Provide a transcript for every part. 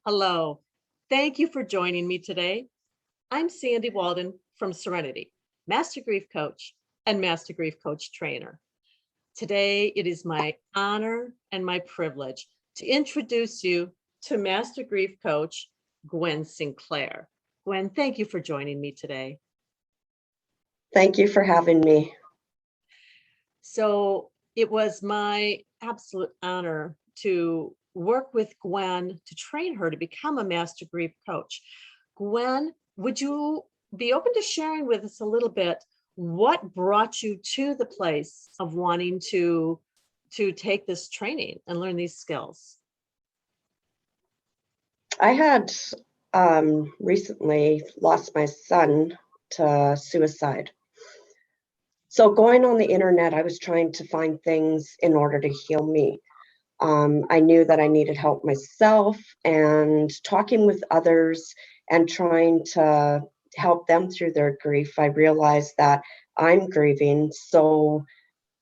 Hello. Thank you for joining me today. I'm Sandy Walden from Serenity, Master Grief Coach and Master Grief Coach Trainer. Today, it is my honor and my privilege to introduce you to Master Grief Coach Gwen Sinclair. Gwen, thank you for joining me today. Thank you for having me. So it was my absolute honor to work with Gwen to train her to become a Master Grief Coach. Gwen, would you be open to sharing with us a little bit what brought you to the place of wanting to take this training and learn these skills? I had recently lost my son to suicide. So going on the internet, I was trying to find things in order to heal me. I knew that I needed help myself, and talking with others and trying to help them through their grief, I realized that I'm grieving, so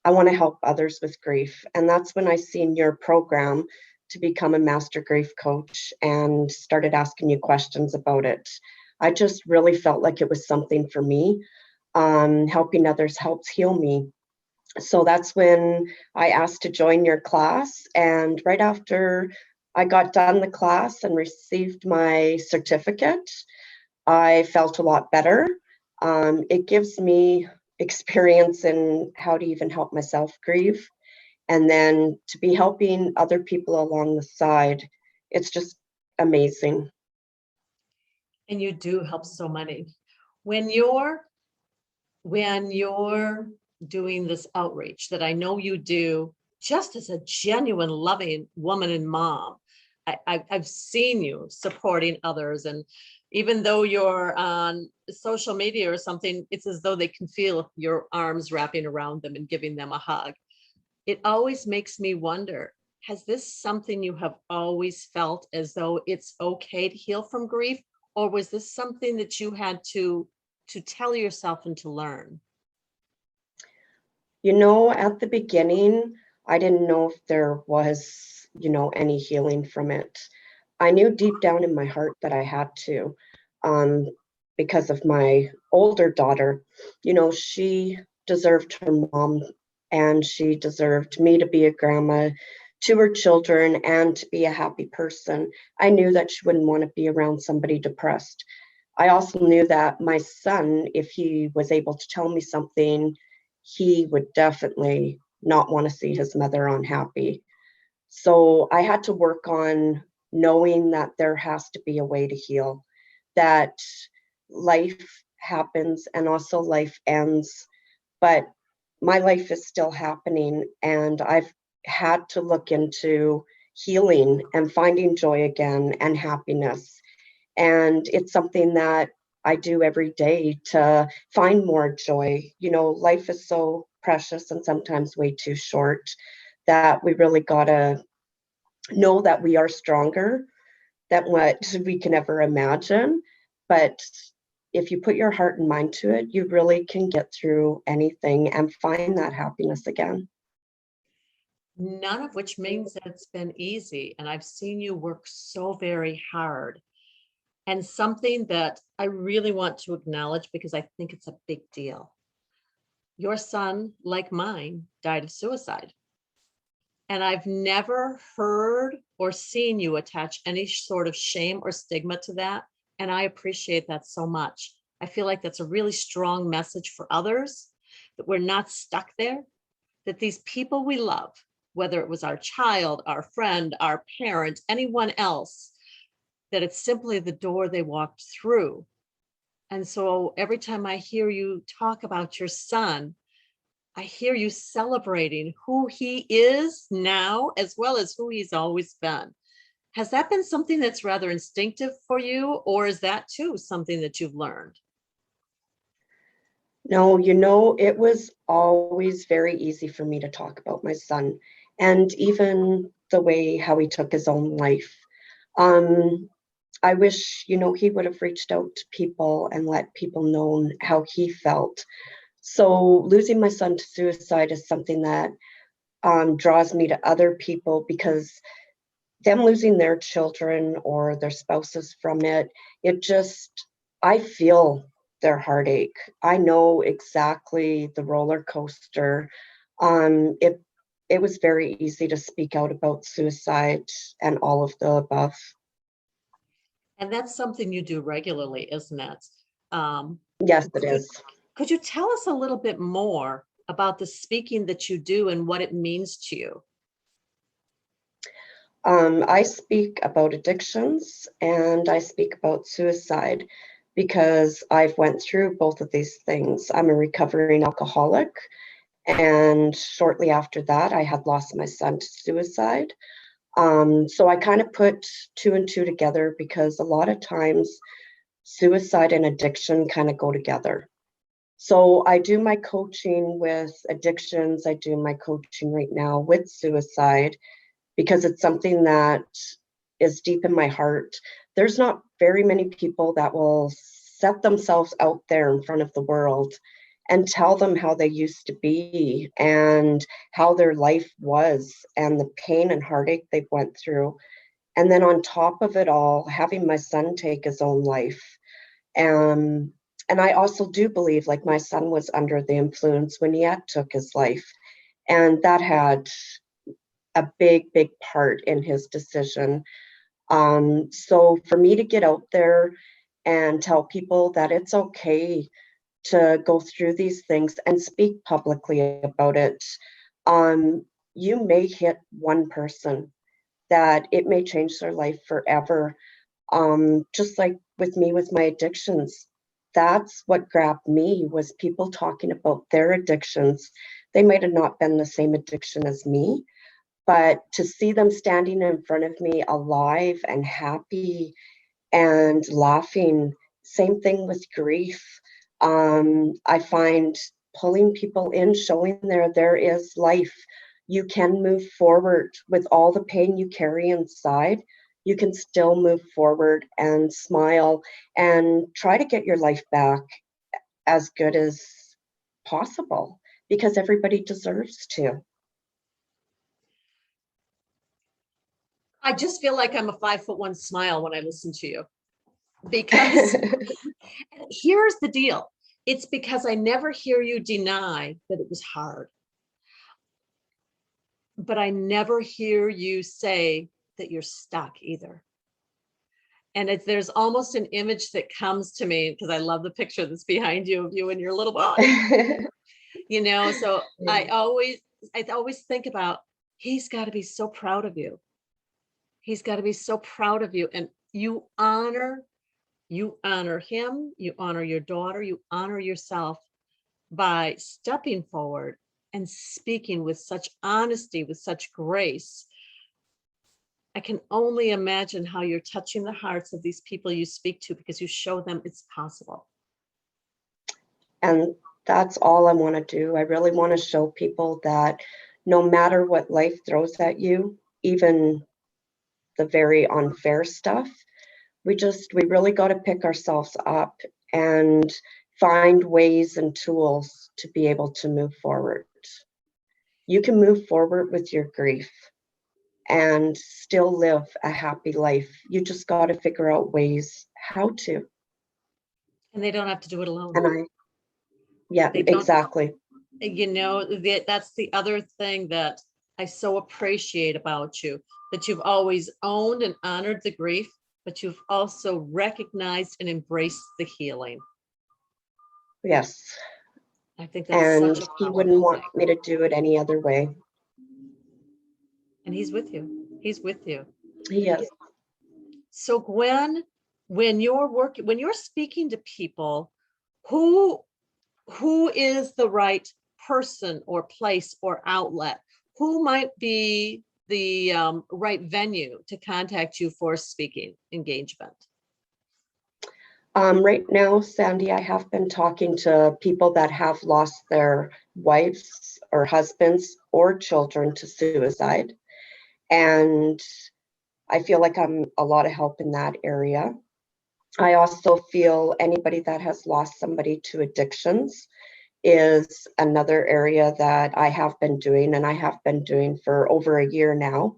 I want to help others with grief. And that's when I seen your program to become a master grief coach and started asking you questions about it. I just really felt like it was something for me. Helping others helps heal me. So that's when I asked to join your class. And right after I got done the class and received my certificate, I felt a lot better. It gives me experience in how to even help myself grieve. And then to be helping other people along the side, it's just amazing. And you do help so many. When you're doing this outreach that I know you do, just as a genuine, loving woman and mom, I've seen you supporting others. And even though you're on social media or something, it's as though they can feel your arms wrapping around them and giving them a hug. It always makes me wonder, has this something you have always felt as though it's okay to heal from grief? Or was this something that you had to tell yourself and to learn? At the beginning, I didn't know if there was, any healing from it. I knew deep down in my heart that I had to, um, because of my older daughter. She deserved her mom, and she deserved me to be a grandma to her children and to be a happy person. I knew that she wouldn't want to be around somebody depressed. I also knew that my son, if he was able to tell me something, he would definitely not want to see his mother unhappy. So I had to work on knowing that there has to be a way to heal, that life happens and also life ends, but my life is still happening, and I've had to look into healing and finding joy again and happiness. And it's something that I do every day to find more joy. Life is so precious and sometimes way too short that we really gotta know that we are stronger than what we can ever imagine. But if you put your heart and mind to it, you really can get through anything and find that happiness again. None of which means that it's been easy. And I've seen you work so very hard. And something that I really want to acknowledge, because I think it's a big deal. Your son, like mine, died of suicide. And I've never heard or seen you attach any sort of shame or stigma to that. And I appreciate that so much. I feel like that's a really strong message for others, that we're not stuck there, that these people we love, whether it was our child, our friend, our parent, anyone else, that it's simply the door they walked through. And so every time I hear you talk about your son, I hear you celebrating who he is now, as well as who he's always been. Has that been something that's rather instinctive for you, or is that too something that you've learned? No, it was always very easy for me to talk about my son, and even the way how he took his own life. Um, I wish, he would have reached out to people and let people know how he felt. So losing my son to suicide is something that draws me to other people, because them losing their children or their spouses from it, it just, I feel their heartache. I know exactly the roller coaster. It was very easy to speak out about suicide and all of the above. And that's something you do regularly, isn't it? Yes, it Could you, is. could you tell us a little bit more about the speaking that you do and what it means to you? I speak about addictions and I speak about suicide because I've went through both of these things. I'm a recovering alcoholic, and shortly after that, I had lost my son to suicide. So I kind of put two and two together because a lot of times suicide and addiction kind of go together. So I do my coaching with addictions. I do my coaching right now with suicide because it's something that is deep in my heart. There's not very many people that will set themselves out there in front of the world and tell them how they used to be and how their life was and the pain and heartache they went through. And then on top of it all, having my son take his own life. Um, and I also do believe like my son was under the influence when he had took his life. And that had a big, big part in his decision. So for me to get out there and tell people that it's okay to go through these things and speak publicly about it, you may hit one person that it may change their life forever. Just like with me with my addictions, that's what grabbed me was people talking about their addictions. They might have not been the same addiction as me, but to see them standing in front of me alive and happy and laughing, same thing with grief. I find pulling people in, showing there is life. You can move forward with all the pain you carry inside. You can still move forward and smile and try to get your life back as good as possible because everybody deserves to. I just feel like I'm a 5'1" smile when I listen to you, because here's the deal. It's because I never hear you deny that it was hard, but I never hear you say that you're stuck either. And there's almost an image that comes to me because I love the picture that's behind you of you and your little boy. So I always think about, he's got to be so proud of you. He's got to be so proud of you. And you honor him, you honor your daughter, you honor yourself by stepping forward and speaking with such honesty, with such grace. I can only imagine how you're touching the hearts of these people you speak to because you show them it's possible. And that's all I want to do. I really want to show people that no matter what life throws at you, even the very unfair stuff, we really got to pick ourselves up and find ways and tools to be able to move forward. You can move forward with your grief and still live a happy life. You just got to figure out ways how to. And they don't have to do it alone. And yeah, They don't, exactly. that's the other thing that I so appreciate about you, that you've always owned and honored the grief, but you've also recognized and embraced the healing. Yes. I think that's And such a he wouldn't powerful want thing. me to do it any other way. And he's with you. He's with you. He is. So Gwen, when you're speaking to people, who is the right person or place or outlet? Who might be the right venue to contact you for speaking engagement? Right now, Sandy, I have been talking to people that have lost their wives or husbands or children to suicide. And I feel like I'm a lot of help in that area. I also feel anybody that has lost somebody to addictions is another area that I have been doing, and I have been doing for over a year now.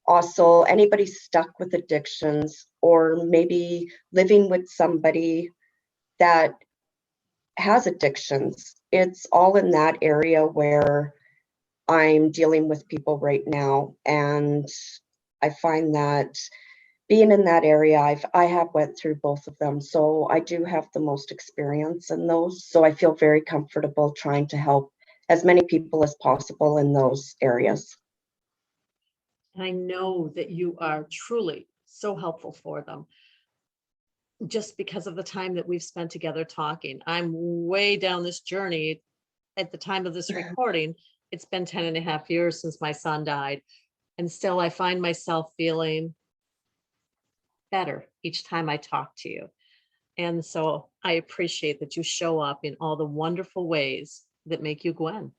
Also, anybody stuck with addictions or maybe living with somebody that has addictions. It's all in that area where I'm dealing with people right now. And I find that being in that area, I have went through both of them. So I do have the most experience in those. So I feel very comfortable trying to help as many people as possible in those areas. And I know that you are truly so helpful for them just because of the time that we've spent together talking. I'm way down this journey at the time of this recording. It's been 10 and a half years since my son died. And still I find myself feeling better each time I talk to you. And so I appreciate that you show up in all the wonderful ways that make you Gwen.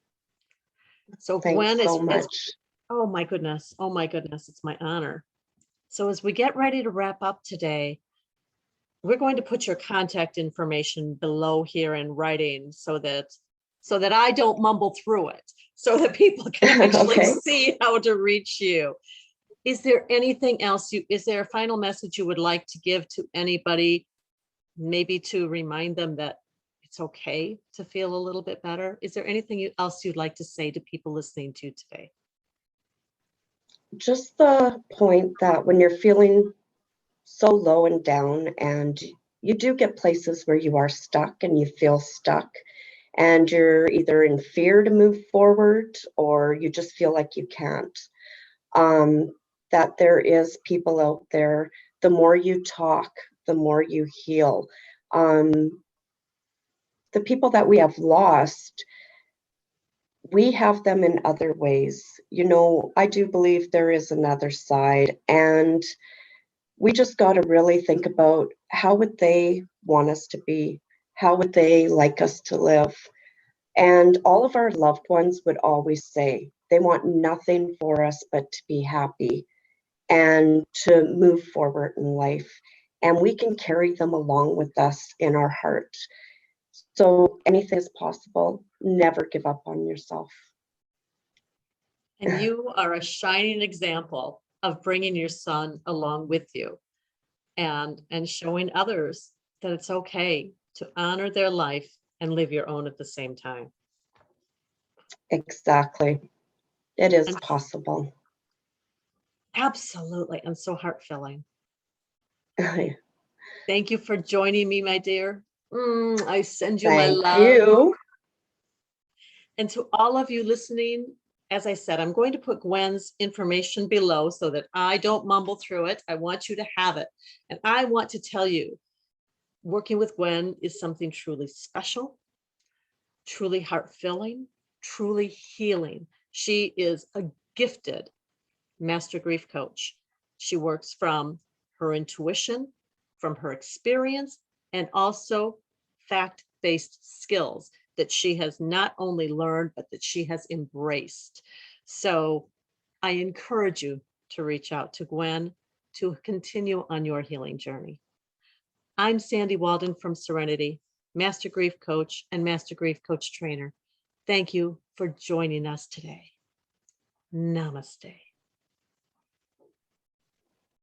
So Thanks Gwen so is, much. oh my goodness, it's my honor. So as we get ready to wrap up today, we're going to put your contact information below here in writing so that I don't mumble through it, so that people can actually Okay. see how to reach you. Is there anything else is there a final message you would like to give to anybody, maybe to remind them that it's okay to feel a little bit better? Is there anything else you'd like to say to people listening to today? Just the point that when you're feeling so low and down, and you do get places where you are stuck and you feel stuck, and you're either in fear to move forward or you just feel like you can't, um, that there is people out there. The more you talk, the more you heal. Um, the people that we have lost, we have them in other ways. You know, I do believe there is another side, and we just got to really think about how would they want us to be? How would they like us to live? And all of our loved ones would always say they want nothing for us but to be happy and to move forward in life. And we can carry them along with us in our heart. So anything is possible. Never give up on yourself. And you are a shining example of bringing your son along with you and showing others that it's okay to honor their life and live your own at the same time. Exactly. It is And possible. absolutely, and so heart-filling. Thank you for joining me, my dear. I send you my Thank love. you. And to all of you listening, as I said, I'm going to put Gwen's information below so that I don't mumble through it. I want you to have it. And I want to tell you, working with Gwen is something truly special, truly heart-filling, truly healing. She is a gifted master grief coach. She works from her intuition, from her experience, and also fact-based skills that she has not only learned, but that she has embraced. So I encourage you to reach out to Gwen to continue on your healing journey. I'm Sandy Walden from Serenity, Master Grief Coach and Master Grief Coach Trainer. Thank you for joining us today. Namaste.